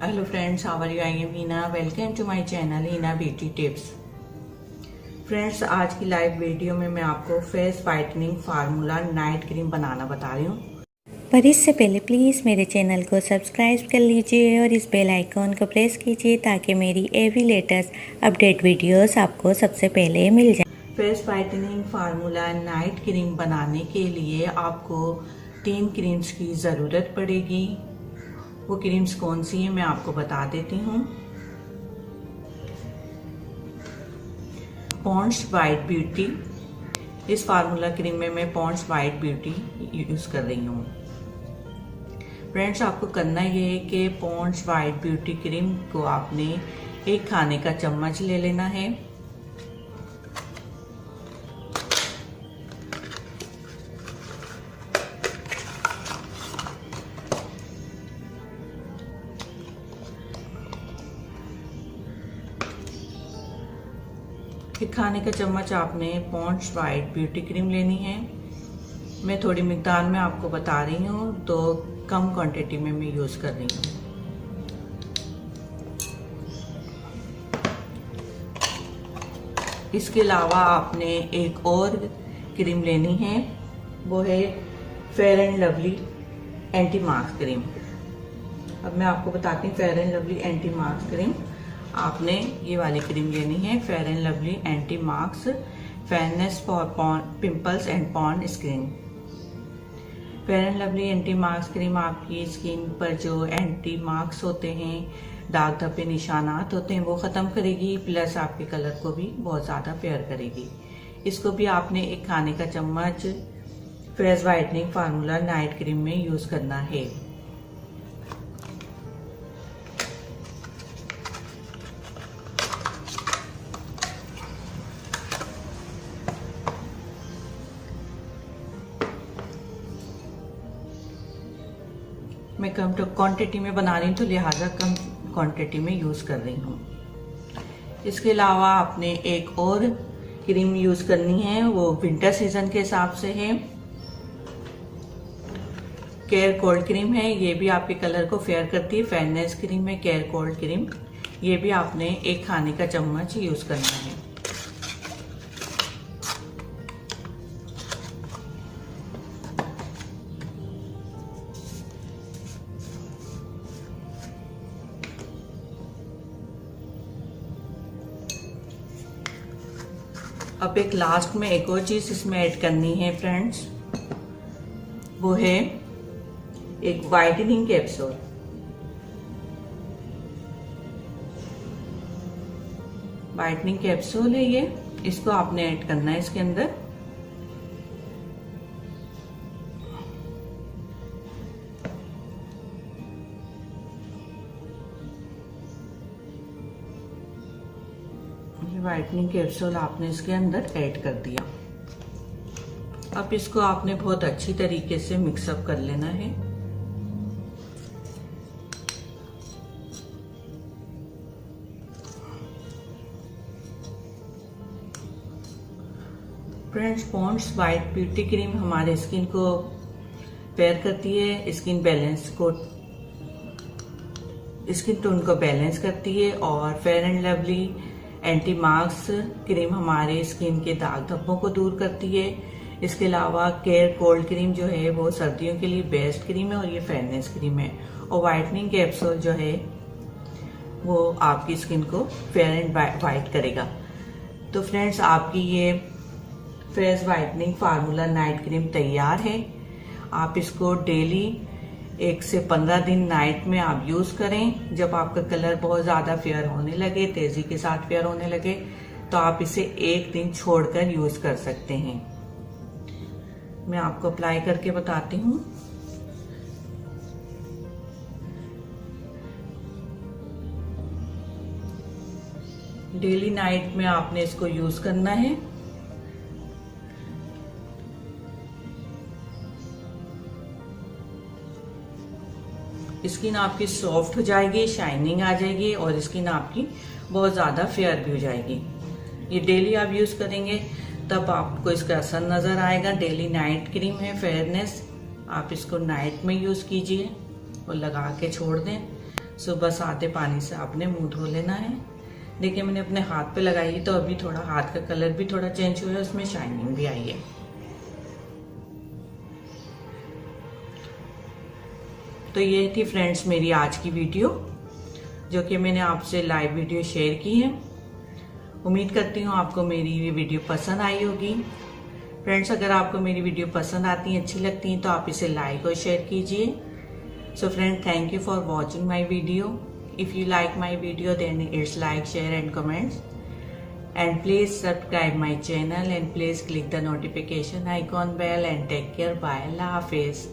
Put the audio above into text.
Hello friends, how are you? I am Heena. Welcome to my channel Heena beauty tips. Friends, आज की live video में मैं आपको face whitening formula night cream बनाना बता रही हूँ। पर इससे पहले प्लीज़ मेरे चैनल को सब्सक्राइब कर लीजिए और इस बेल आइकॉन को प्रेस कीजिए ताकि मेरी एवरी लेटेस्ट अपडेट वीडियोस आपको सबसे पहले मिल जाए। Face whitening formula night cream बनाने के लिए आपको 3 क्रीम्स की ज़रूरत पड़ेगी। वो क्रीम्स कौन सी हैं मैं आपको बता देती हूँ। पॉन्ड्स वाइट ब्यूटी, इस फार्मूला क्रीम में मैं पॉन्ड्स वाइट ब्यूटी यूज़ कर रही हूँ। फ्रेंड्स, आपको करना ये है कि पॉन्ड्स वाइट ब्यूटी क्रीम को आपने 1 खाने का चम्मच ले लेना है। एक खाने का चम्मच आपने पॉन्ड्स वाइट ब्यूटी क्रीम लेनी है। मैं थोड़ी मिकदार में आपको बता रही हूँ, तो कम क्वांटिटी में मैं यूज़ कर रही हूँ। इसके अलावा आपने एक और क्रीम लेनी है, वो है Fair and Lovely anti marks cream. अब मैं आपको बताती हूँ Fair and Lovely anti marks cream. आपने ये वाली क्रीम लेनी है, Fair and Lovely anti marks fairness for pimples and pawn skin. Fair and Lovely anti marks cream आपकी स्किन पर जो एंटी मार्क्स होते हैं, दाग धब्बे निशानात होते हैं, वो ख़त्म करेगी, प्लस आपके कलर को भी बहुत ज़्यादा फेयर करेगी। इसको भी आपने 1 खाने का चम्मच face whitening formula night cream में यूज़ करना है। मैं कम क्वांटिटी में बना रही हूँ, तो लिहाजा कम क्वांटिटी में यूज़ कर रही हूँ। इसके अलावा आपने एक और क्रीम यूज़ करनी है, वो विंटर सीजन के हिसाब से है। केयर कोल्ड क्रीम है, ये भी आपके कलर को फेयर करती है। फेयरनेस क्रीम है केयर कोल्ड क्रीम, ये भी आपने 1 खाने का चम्मच यूज़ करना है। अब एक लास्ट में एक और चीज इसमें ऐड करनी है फ्रेंड्स, वो है एक वाइटनिंग कैप्सूल। वाइटनिंग कैप्सूल है ये, इसको आपने ऐड करना है इसके अंदर। वाइटनिंग कैप्सूल आपने इसके अंदर ऐड कर दिया। अब इसको आपने बहुत अच्छी तरीके से मिक्सअप कर लेना है। Friends, Pond's white beauty cream हमारे स्किन को फेयर करती है, स्किन टोन को बैलेंस करती है, और Fair and Lovely anti marks cream हमारे स्किन के दाग धब्बों को दूर करती है। इसके अलावा केयर कोल्ड क्रीम जो है वो सर्दियों के लिए बेस्ट क्रीम है, और ये फेयरनेस क्रीम है। और वाइटनिंग कैप्सूल जो है वो आपकी स्किन को फेयर एंड वाइट करेगा। तो फ्रेंड्स, आपकी ये face whitening formula night cream तैयार है। आप इसको डेली 1 से 15 दिन नाइट में आप यूज़ करें। जब आपका कलर बहुत ज़्यादा फेयर होने लगे, तेज़ी के साथ फेयर होने लगे, तो आप इसे 1 दिन छोड़कर यूज़ कर सकते हैं। मैं आपको अप्लाई करके बताती हूँ। डेली नाइट में आपने इसको यूज़ करना है। स्किन आपकी सॉफ्ट हो जाएगी, शाइनिंग आ जाएगी, और स्किन आपकी बहुत ज़्यादा फेयर भी हो जाएगी। ये डेली आप यूज़ करेंगे तब आपको इसका असर नज़र आएगा। डेली नाइट क्रीम है फेयरनेस, आप इसको नाइट में यूज़ कीजिए और लगा के छोड़ दें सुबह सादे पानी से आपने मुंह धो लेना है। देखिए मैंने अपने हाथ पे लगाई तो अभी थोड़ा हाथ का कलर भी थोड़ा चेंज हुआ है, उसमें शाइनिंग भी आई है। तो ये थी फ्रेंड्स मेरी आज की वीडियो, जो कि मैंने आपसे लाइव वीडियो शेयर की है। उम्मीद करती हूँ आपको मेरी ये वीडियो पसंद आई होगी। फ्रेंड्स अगर आपको मेरी वीडियो पसंद आती है, अच्छी लगती है, तो आप इसे लाइक और शेयर कीजिए। So friend, thank you for watching my video. If you like my video, then it's like, share and comments. And please subscribe my channel and please click the notification icon bell and take care. Bye. Allah Hafiz.